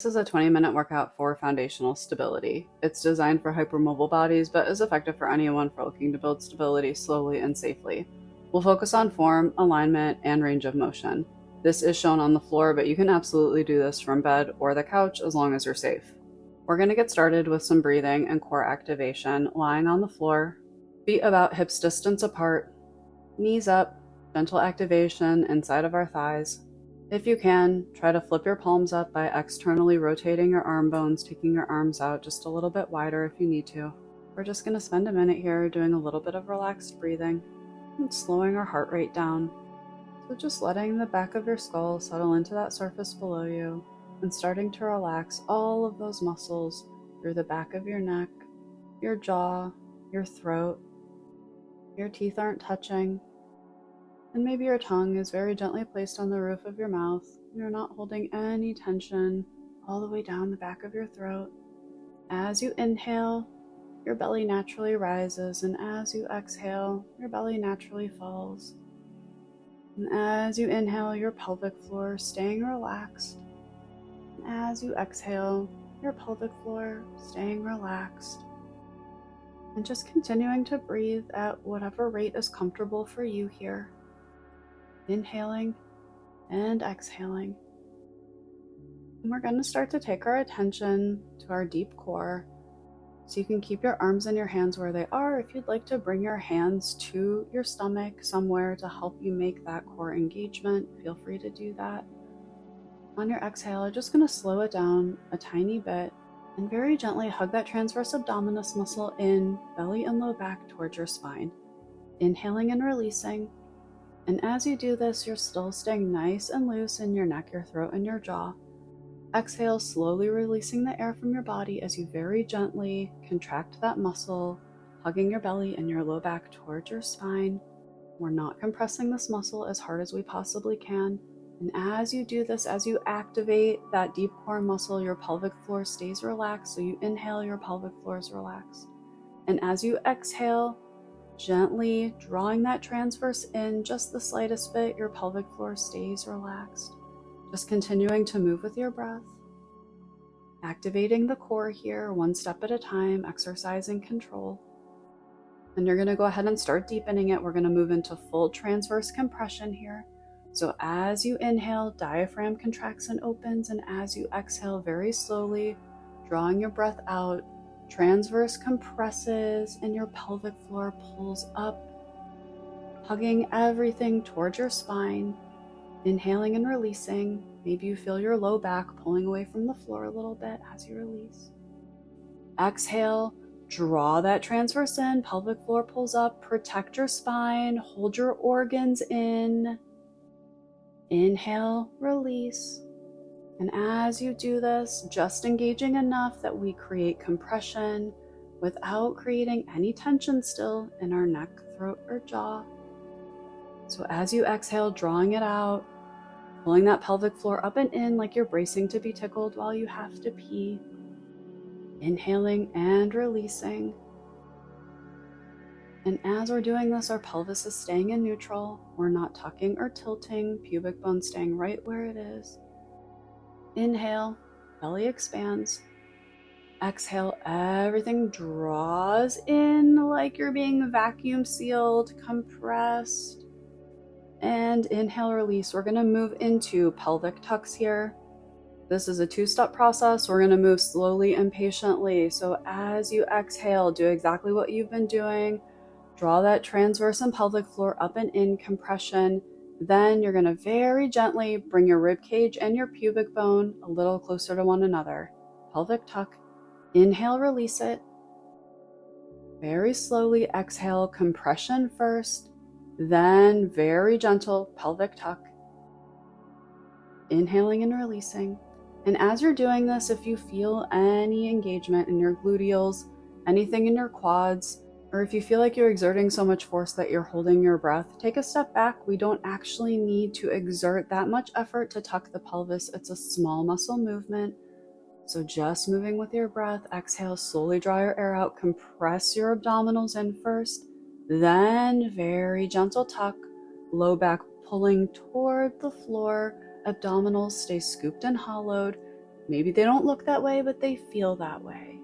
This is a 20-minute workout for foundational stability. It's designed for hypermobile bodies, but is effective for anyone looking to build stability slowly and safely. We'll focus on form, alignment, and range of motion. This is shown on the floor, but you can absolutely do this from bed or the couch as long as you're safe. We're going to get started with some breathing and core activation, lying on the floor, feet about hips distance apart, knees up, gentle activation inside of our thighs. If you can, try to flip your palms up by externally rotating your arm bones, taking your arms out just a little bit wider if you need to. We're just going to spend a minute here doing a little bit of relaxed breathing and slowing our heart rate down. So just letting the back of your skull settle into that surface below you and starting to relax all of those muscles through the back of your neck, your jaw, your throat. Your teeth aren't touching. And maybe your tongue is very gently placed on the roof of your mouth. You're not holding any tension all the way down the back of your throat. As you inhale, your belly naturally rises, and as you exhale, your belly naturally falls. And as you inhale, your pelvic floor is staying relaxed. And as you exhale, your pelvic floor staying relaxed. And just continuing to breathe at whatever rate is comfortable for you here. Inhaling and exhaling. And we're going to start to take our attention to our deep core. So you can keep your arms and your hands where they are. If you'd like to bring your hands to your stomach somewhere to help you make that core engagement, feel free to do that. On your exhale, you're just going to slow it down a tiny bit and very gently hug that transverse abdominis muscle in, belly and low back towards your spine. Inhaling and releasing. And as you do this, you're still staying nice and loose in your neck, your throat, and your jaw. Exhale, slowly releasing the air from your body as you very gently contract that muscle, hugging your belly and your low back towards your spine. We're not compressing this muscle as hard as we possibly can. And as you do this, as you activate that deep core muscle, your pelvic floor stays relaxed. So you inhale, your pelvic floor is relaxed. And as you exhale, gently drawing that transverse in just the slightest bit, your pelvic floor stays relaxed. Just continuing to move with your breath. Activating the core here, one step at a time, exercising control. And you're going to go ahead and start deepening it. We're going to move into full transverse compression here. So as you inhale, diaphragm contracts and opens, and as you exhale, very slowly, drawing your breath out, transverse compresses and your pelvic floor pulls up, hugging everything towards your spine. Inhaling and releasing. Maybe you feel your low back pulling away from the floor a little bit as you release. Exhale, draw that transverse in, pelvic floor pulls up, protect your spine, hold your organs in. Inhale, release. And as you do this, just engaging enough that we create compression without creating any tension still in our neck, throat, or jaw. So as you exhale, drawing it out, pulling that pelvic floor up and in like you're bracing to be tickled while you have to pee. Inhaling and releasing. And as we're doing this, our pelvis is staying in neutral. We're not tucking or tilting, pubic bone staying right where it is. Inhale, belly expands. Exhale, everything draws in like you're being vacuum sealed, compressed. And inhale, release. We're going to move into pelvic tucks here. This is a two-step process. We're going to move slowly and patiently. So as you exhale, do exactly what you've been doing. Draw that transverse and pelvic floor up and in compression. Then you're going to very gently bring your rib cage and your pubic bone a little closer to one another. Pelvic tuck. Inhale, release it. Very slowly exhale, compression first. Then very gentle pelvic tuck. Inhaling and releasing. And as you're doing this, if you feel any engagement in your gluteals, anything in your quads, or if you feel like you're exerting so much force that you're holding your breath, take a step back. We don't actually need to exert that much effort to tuck the pelvis. It's a small muscle movement. So just moving with your breath. Exhale, slowly draw your air out. Compress your abdominals in first. Then very gentle tuck. Low back pulling toward the floor. Abdominals stay scooped and hollowed. Maybe they don't look that way, but they feel that way.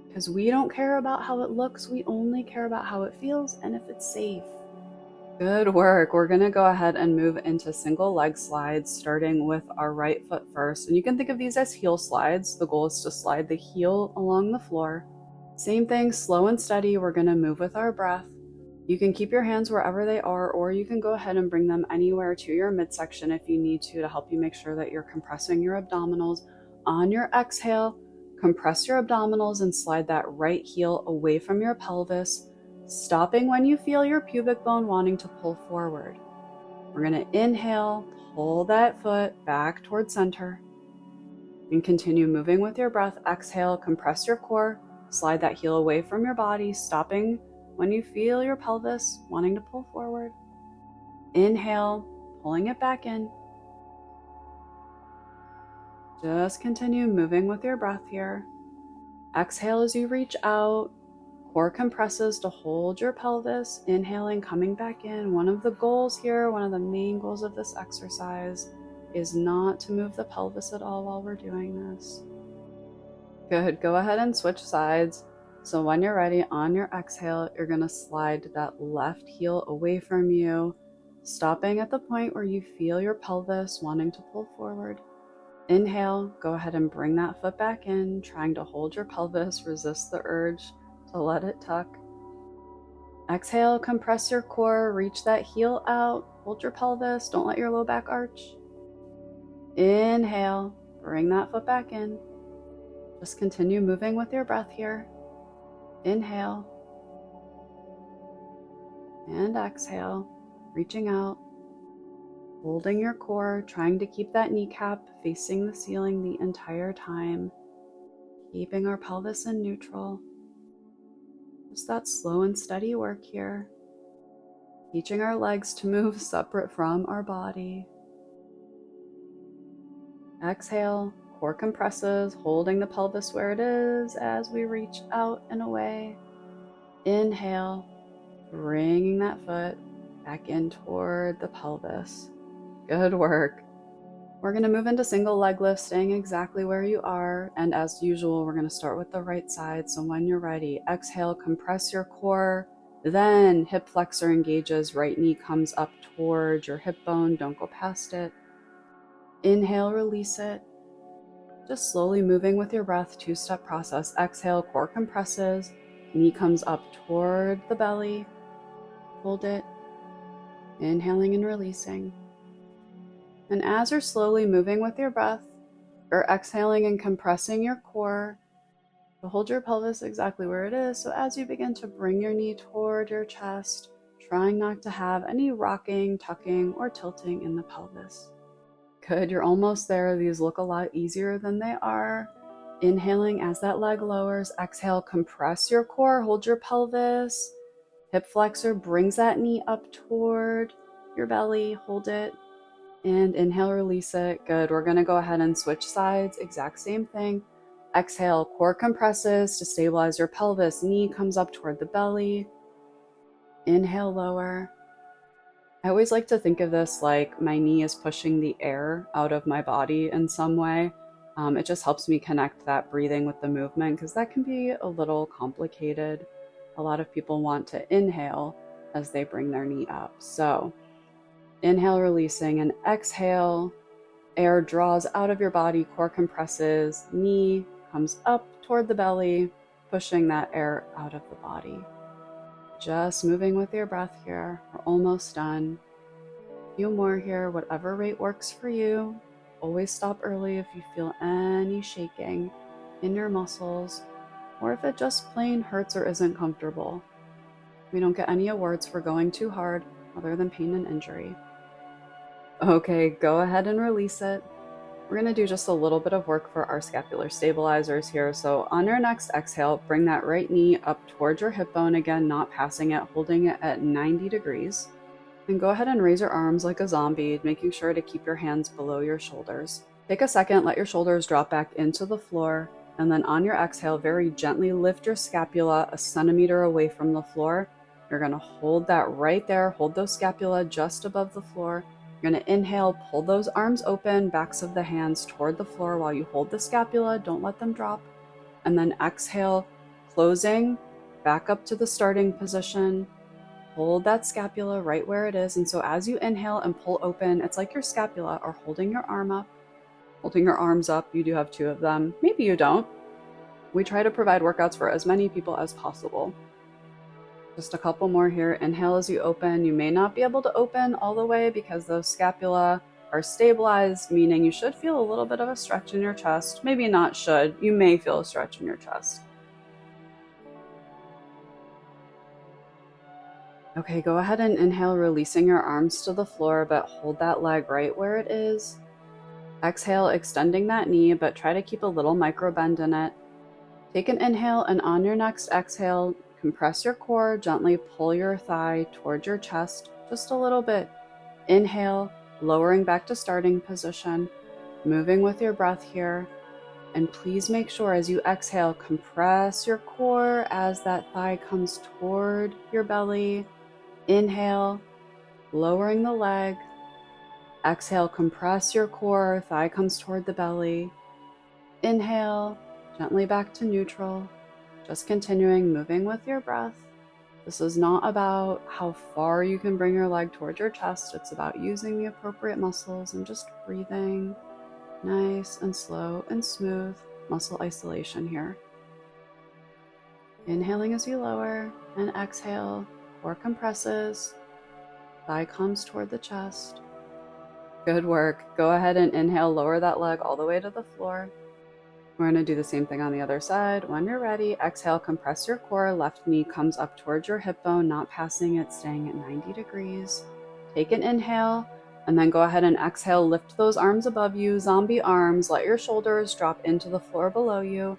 Because we don't care about how it looks, we only care about how it feels and if it's safe. Good work. We're going to go ahead and move into single leg slides, starting with our right foot first. And you can think of these as heel slides. The goal is to slide the heel along the floor. Same thing, slow and steady. We're going to move with our breath. You can keep your hands wherever they are, or you can go ahead and bring them anywhere to your midsection if you need to help you make sure that you're compressing your abdominals. On your exhale, compress your abdominals and slide that right heel away from your pelvis, stopping when you feel your pubic bone wanting to pull forward. We're going to inhale, pull that foot back towards center, and continue moving with your breath. Exhale, compress your core, slide that heel away from your body, stopping when you feel your pelvis wanting to pull forward. Inhale, pulling it back in. Just continue moving with your breath here. Exhale as you reach out. Core compresses to hold your pelvis. Inhaling, coming back in. One of the goals here, one of the main goals of this exercise is not to move the pelvis at all while we're doing this. Good. Go ahead and switch sides. So when you're ready, on your exhale, you're going to slide that left heel away from you, stopping at the point where you feel your pelvis wanting to pull forward. Inhale, go ahead and bring that foot back in, trying to hold your pelvis, resist the urge to let it tuck. Exhale, compress your core, reach that heel out, hold your pelvis, don't let your low back arch. Inhale, bring that foot back in. Just continue moving with your breath here. Inhale and exhale, reaching out, holding your core, trying to keep that kneecap facing the ceiling the entire time, keeping our pelvis in neutral. Just that slow and steady work here, teaching our legs to move separate from our body. Exhale, core compresses, holding the pelvis where it is as we reach out and away. Inhale, bringing that foot back in toward the pelvis. Good work. We're going to move into single leg lift, staying exactly where you are. And as usual, we're going to start with the right side. So when you're ready, exhale, compress your core. Then hip flexor engages, right knee comes up towards your hip bone. Don't go past it. Inhale, release it. Just slowly moving with your breath, two-step process. Exhale, core compresses, knee comes up toward the belly. Hold it. Inhaling and releasing. And as you're slowly moving with your breath, you're exhaling and compressing your core to hold your pelvis exactly where it is. So as you begin to bring your knee toward your chest, trying not to have any rocking, tucking, or tilting in the pelvis. Good, you're almost there. These look a lot easier than they are. Inhaling as that leg lowers. Exhale, compress your core, hold your pelvis. Hip flexor brings that knee up toward your belly, hold it. And inhale, release it. Good. We're going to go ahead and switch sides. Exact same thing. Exhale, core compresses to stabilize your pelvis. Knee comes up toward the belly. Inhale, lower. I always like to think of this like my knee is pushing the air out of my body in some way. It just helps me connect that breathing with the movement because that can be a little complicated. A lot of people want to inhale as they bring their knee up. So inhale, releasing, and exhale. Air draws out of your body, core compresses, knee comes up toward the belly, pushing that air out of the body. Just moving with your breath here. We're almost done. A few more here, whatever rate works for you. Always stop early if you feel any shaking in your muscles, or if it just plain hurts or isn't comfortable. We don't get any awards for going too hard other than pain and injury. Okay, go ahead and release it. We're going to do just a little bit of work for our scapular stabilizers here. So on your next exhale, bring that right knee up towards your hip bone again, not passing it, holding it at 90 degrees. And go ahead and raise your arms like a zombie, making sure to keep your hands below your shoulders. Take a second, let your shoulders drop back into the floor, and then on your exhale, very gently lift your scapula a centimeter away from the floor. You're going to hold that right there, hold those scapula just above the floor, You're going to inhale, pull those arms open, backs of the hands toward the floor while you hold the scapula. Don't let them drop. And then exhale, closing, back up to the starting position. Hold that scapula right where it is. And so as you inhale and pull open, it's like your scapula are holding your arm up, holding your arms up. You do have two of them. Maybe you don't. We try to provide workouts for as many people as possible. Just a couple more here. Inhale as you open. You may not be able to open all the way because those scapula are stabilized, meaning you should feel a little bit of a stretch in your chest. Maybe not should. You may feel a stretch in your chest. Okay, go ahead and inhale, releasing your arms to the floor, but hold that leg right where it is. Exhale, extending that knee, but try to keep a little micro bend in it. Take an inhale, and on your next exhale, compress your core, gently pull your thigh towards your chest, just a little bit. Inhale, lowering back to starting position, moving with your breath here. And please make sure as you exhale, compress your core as that thigh comes toward your belly. Inhale, lowering the leg. Exhale, compress your core, thigh comes toward the belly. Inhale, gently back to neutral. Just continuing, moving with your breath. This is not about how far you can bring your leg towards your chest. It's about using the appropriate muscles and just breathing nice and slow and smooth. Muscle isolation here. Inhaling as you lower, and exhale, core compresses, thigh comes toward the chest. Good work. Go ahead and inhale, lower that leg all the way to the floor. We're going to do the same thing on the other side. When you're ready, exhale, compress your core. Left knee comes up towards your hip bone, not passing it, staying at 90 degrees. Take an inhale, and then go ahead and exhale. Lift those arms above you, zombie arms. Let your shoulders drop into the floor below you.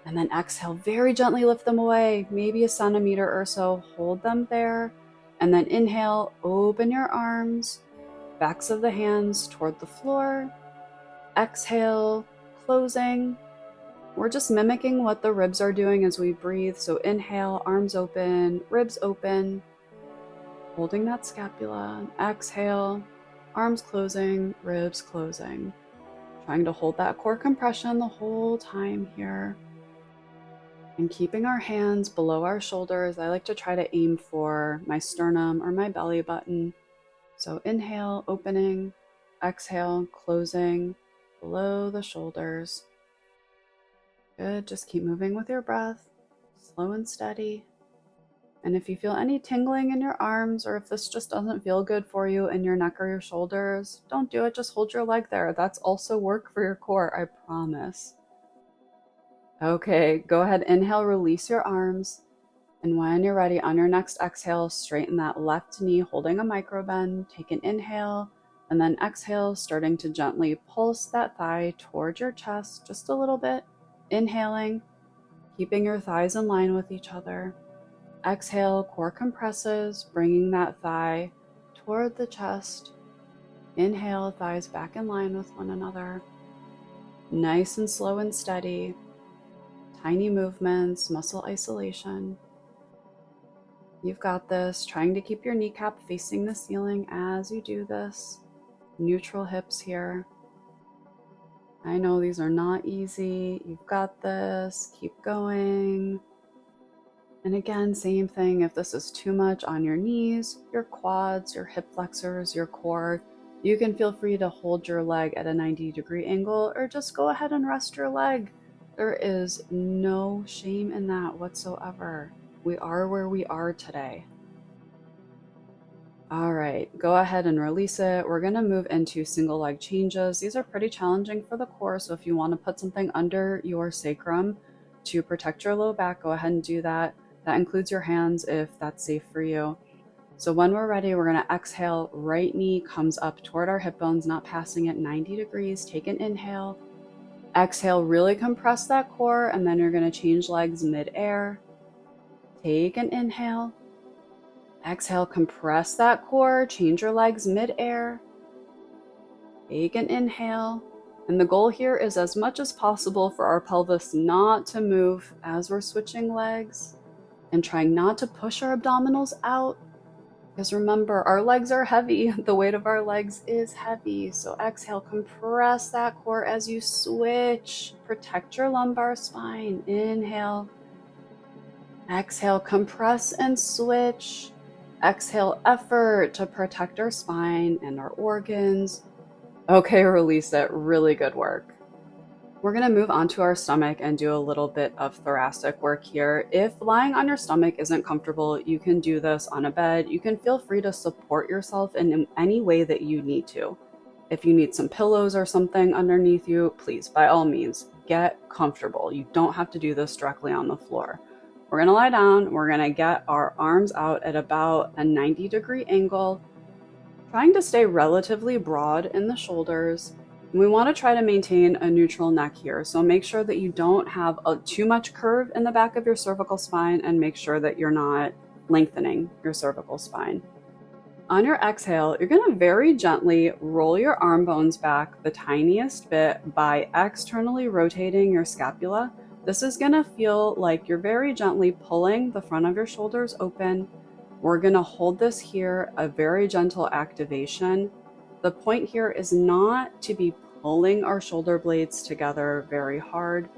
And then exhale, very gently lift them away, maybe a centimeter or so. Hold them there. And then inhale, open your arms, backs of the hands toward the floor. Exhale, closing. We're just mimicking what the ribs are doing as we breathe. So inhale, arms open, ribs open, holding that scapula. Exhale, arms closing, ribs closing. Trying to hold that core compression the whole time here. And keeping our hands below our shoulders. I like to try to aim for my sternum or my belly button. So inhale, opening, exhale, closing, below the shoulders. Good, just keep moving with your breath, slow and steady. And if you feel any tingling in your arms, or if this just doesn't feel good for you in your neck or your shoulders, don't do it, just hold your leg there. That's also work for your core, I promise. Okay, go ahead, inhale, release your arms. And when you're ready, on your next exhale, straighten that left knee, holding a micro bend. Take an inhale, and then exhale, starting to gently pulse that thigh towards your chest, just a little bit. Inhaling, keeping your thighs in line with each other. Exhale, core compresses, bringing that thigh toward the chest. Inhale, thighs back in line with one another. Nice and slow and steady. Tiny movements, muscle isolation. You've got this. Trying to keep your kneecap facing the ceiling as you do this. Neutral hips here. I know these are not easy. You've got this. Keep going. And again, same thing. If this is too much on your knees, your quads, your hip flexors, your core, you can feel free to hold your leg at a 90-degree angle, or just go ahead and rest your leg. There is no shame in that whatsoever. We are where we are today. All right, go ahead and release it. We're going to move into single leg changes. These are pretty challenging for the core, so if you want to put something under your sacrum to protect your low back, go ahead and do that. That includes your hands if that's safe for you. So when we're ready, we're going to exhale. Right knee comes up toward our hip bones, not passing it 90 degrees. Take an inhale. Exhale, really compress that core, and then you're going to change legs mid-air. Take an inhale. Exhale, compress that core, change your legs mid-air. Take an inhale. And the goal here is as much as possible for our pelvis not to move as we're switching legs, and trying not to push our abdominals out. Because remember, our legs are heavy. The weight of our legs is heavy. So exhale, compress that core as you switch. Protect your lumbar spine. Inhale. Exhale, compress and switch. Exhale, effort to protect our spine and our organs. Okay, release it. Really good work. We're going to move on to our stomach and do a little bit of thoracic work here. If lying on your stomach isn't comfortable, you can do this on a bed. You can feel free to support yourself in any way that you need to. If you need some pillows or something underneath you, please, by all means, get comfortable. You don't have to do this directly on the floor. We're going to lie down. We're going to get our arms out at about a 90-degree angle, trying to stay relatively broad in the shoulders. We want to try to maintain a neutral neck here. So make sure that you don't have too much curve in the back of your cervical spine, and make sure that you're not lengthening your cervical spine. On your exhale, you're going to very gently roll your arm bones back the tiniest bit by externally rotating your scapula. This is going to feel like you're very gently pulling the front of your shoulders open. We're going to hold this here, a very gentle activation. The point here is not to be pulling our shoulder blades together very hard.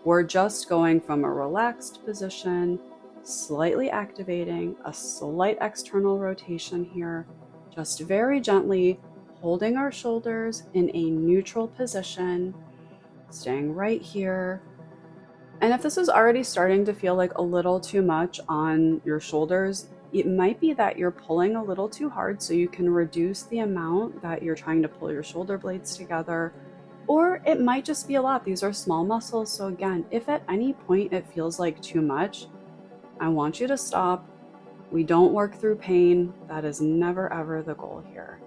We're just going from a relaxed position, slightly activating, a slight external rotation here, just very gently holding our shoulders in a neutral position, staying right here. And if this is already starting to feel like a little too much on your shoulders, it might be that you're pulling a little too hard, so you can reduce the amount that you're trying to pull your shoulder blades together. Or it might just be a lot. These are small muscles. So again, if at any point it feels like too much, I want you to stop. We don't work through pain. That is never ever the goal here.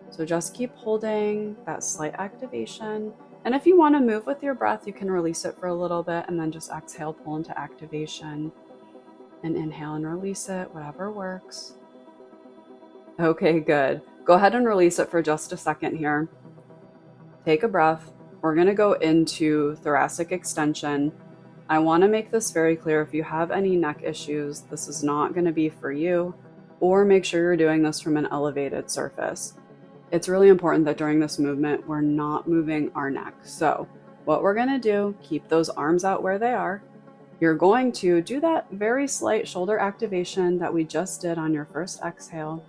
So just keep holding that slight activation. And if you want to move with your breath, you can release it for a little bit and then just exhale, pull into activation. And inhale and release it, whatever works. Okay, good. Go ahead and release it for just a second here. Take a breath. We're going to go into thoracic extension. I want to make this very clear. If you have any neck issues, this is not going to be for you, or make sure you're doing this from an elevated surface. It's really important that during this movement, we're not moving our neck. So what we're going to do, keep those arms out where they are. You're going to do that very slight shoulder activation that we just did on your first exhale.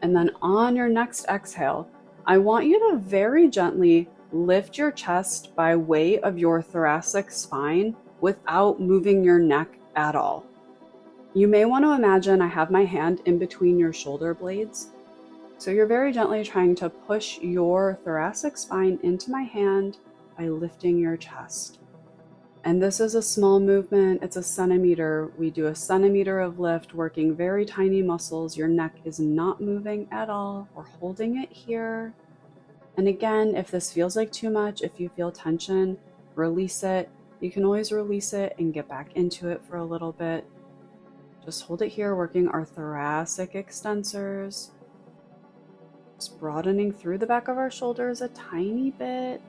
And then on your next exhale, I want you to very gently lift your chest by way of your thoracic spine without moving your neck at all. You may want to imagine I have my hand in between your shoulder blades. So you're very gently trying to push your thoracic spine into my hand by lifting your chest. And this is a small movement. It's a centimeter. We do a centimeter of lift, working very tiny muscles. Your neck is not moving at all. We're holding it here. And again, if this feels like too much, if you feel tension, release it. You can always release it and get back into it for a little bit. Just hold it here, working our thoracic extensors. Just broadening through the back of our shoulders a tiny bit.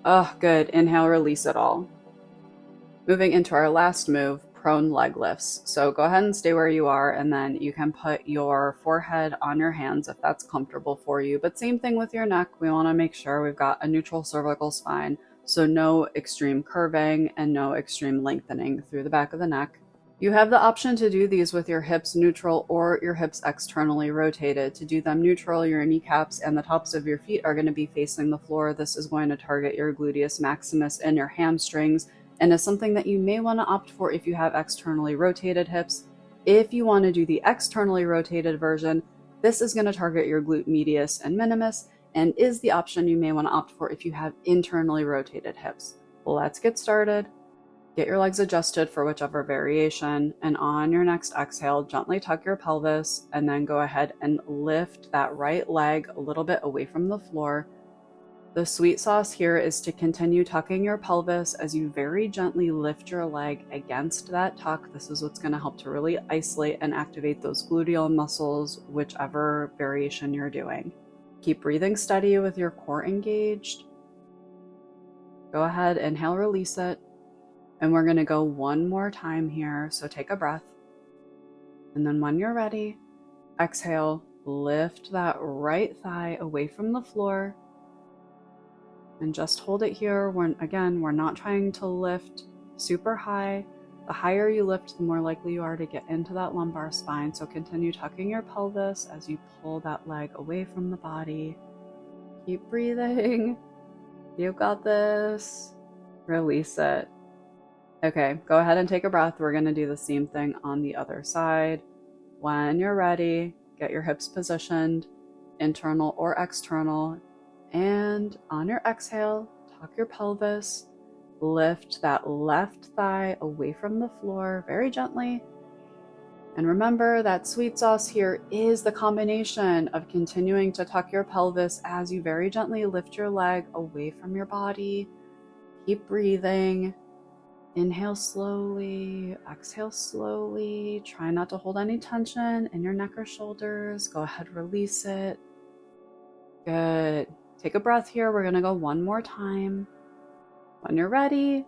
Oh, good. Inhale, release it all. Moving into our last move, prone leg lifts. So go ahead and stay where you are, and then you can put your forehead on your hands if that's comfortable for you. But same thing with your neck. We want to make sure we've got a neutral cervical spine, so no extreme curving and no extreme lengthening through the back of the neck. You have the option to do these with your hips neutral or your hips externally rotated. To do them neutral, your kneecaps and the tops of your feet are going to be facing the floor. This is going to target your gluteus maximus and your hamstrings, and is something that you may want to opt for if you have externally rotated hips. If you want to do the externally rotated version, this is going to target your glute medius and minimus, and is the option you may want to opt for if you have internally rotated hips. Let's get started. Get your legs adjusted for whichever variation, and on your next exhale, gently tuck your pelvis, and then go ahead and lift that right leg a little bit away from the floor. The sweet sauce here is to continue tucking your pelvis as you very gently lift your leg against that tuck. This is what's going to help to really isolate and activate those gluteal muscles, whichever variation you're doing. Keep breathing steady with your core engaged. Go ahead, inhale, release it. And we're going to go one more time here. So take a breath. And then when you're ready, Exhale, lift that right thigh away from the floor. And just hold it here. We're not trying to lift super high. The higher you lift, the more likely you are to get into that lumbar spine. So continue tucking your pelvis as you pull that leg away from the body. Keep breathing. You got this. Release it. Okay, go ahead and take a breath. We're going to do the same thing on the other side. When you're ready, get your hips positioned, internal or external. And on your exhale, tuck your pelvis, lift that left thigh away from the floor very gently. And remember that sweet sauce here is the combination of continuing to tuck your pelvis as you very gently lift your leg away from your body. Keep breathing. Inhale slowly, exhale slowly. Try not to hold any tension in your neck or shoulders. Go ahead, release it. Good. Take a breath here. We're going to go one more time. When you're ready,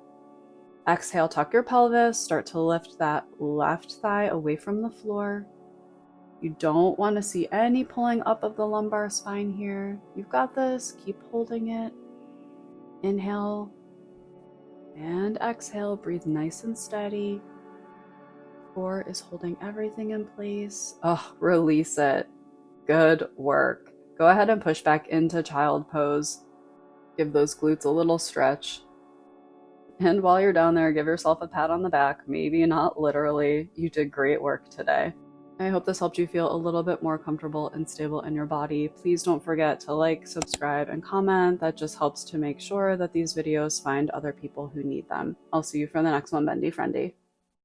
exhale, tuck your pelvis. Start to lift that left thigh away from the floor. You don't want to see any pulling up of the lumbar spine here. You've got this. Keep holding it. Inhale and exhale. Breathe nice and steady. Core is holding everything in place. Oh, release it. Good work. Go ahead and push back into child pose. Give those glutes a little stretch. And while you're down there, give yourself a pat on the back. Maybe not literally. You did great work today. I hope this helped you feel a little bit more comfortable and stable in your body. Please don't forget to like, subscribe, and comment. That just helps to make sure that these videos find other people who need them. I'll see you for the next one, Bendy Friendy.